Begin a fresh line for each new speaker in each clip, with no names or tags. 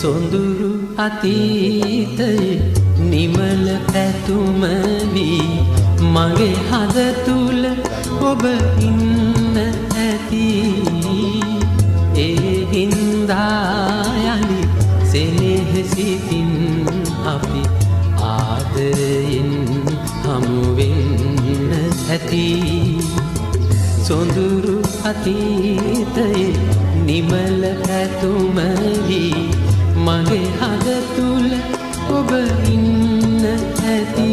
සොඳුරු අතීතයේ නිමල පැතුම වී මගේ හද තුල ඔබ ඉන්න ඇති. ඒ හින්දා යලි සෙනෙහසිතින් අපි ආදරයෙන් හමු වෙන්න ඇති. සොඳුරු අතීතයේ නිමල පැතුම වී මගේ හද තුල ඔබ ඉන්න ඇති.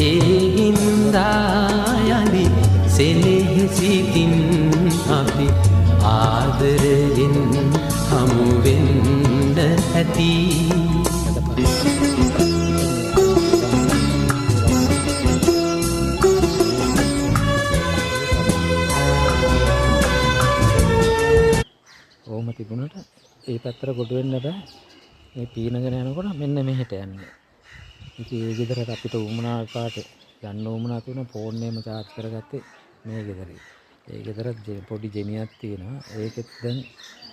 ඒ හින්දා යලි සෙනෙහසිතින් අපි ආදරයෙන් හමු වෙන්න ඇති.
ඕම තිබුණට ඒ පැත්තට ගොඩ වෙන්න බෑ. මේ පීනගෙන යනකොට මෙන්න මෙහෙට යන්නේ. ඉතින් ඒ ගෙදරට අපිට උමනා කාට යන්න උමනා තුන ෆෝන් එකම charge කරගත්තේ මේ ගෙදරේ. ඒ ගෙදර පොඩි ජෙනියක් තියෙනවා. ඒකෙත් දැන්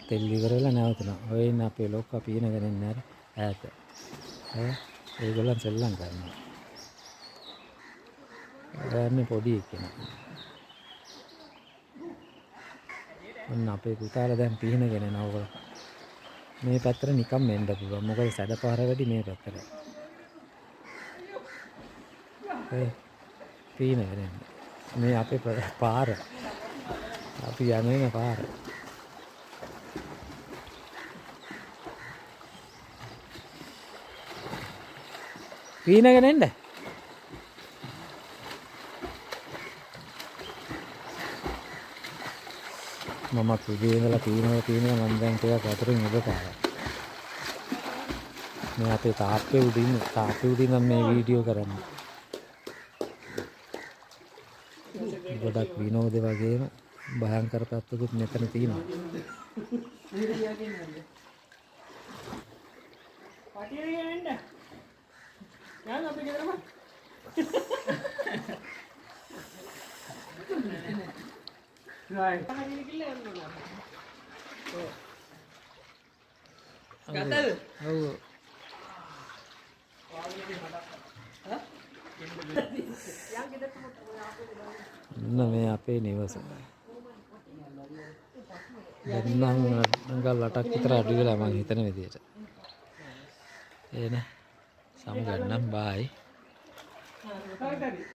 තෙල් ඉවර වෙලා නැවතුණා. ඔය ඉන්න අපේ ලොක්කා පීනගෙන ඉන්නේ ඈත. ඒගොල්ලන් සෙල්ලම් කරනවා. යන්නේ පොඩි කෙනා. ඔන්න අපේ පුතාලා දැන් පීනගෙන යනවා. මේ පැත්තට නිකම් එන්න පුළුවන්. මොකද සැඩපාර වැඩි මේ පැත්තට. පීනගෙන යන්නේ. මේ අපේ පාර. අපි යන්නේ පාර. පීනගෙන එන්න. මම උදේ ඉඳලා පීනවා මම දැන් ටිකක් වතුරින් උඩ පාවා. මේ අපේ තාත්තේ උඩින් නම් මේ වීඩියෝ කරන්නේ. ගොඩක් විනෝද වගේම භයංකර තත්ත්වකුත් මෙතන තියෙනවා. මේ අපේ නිවස. දැන් නම් අඟල් 8ක් විතර අඩු වෙලා මම හිතන විදියට. එන සමු ගන්නම් බායි.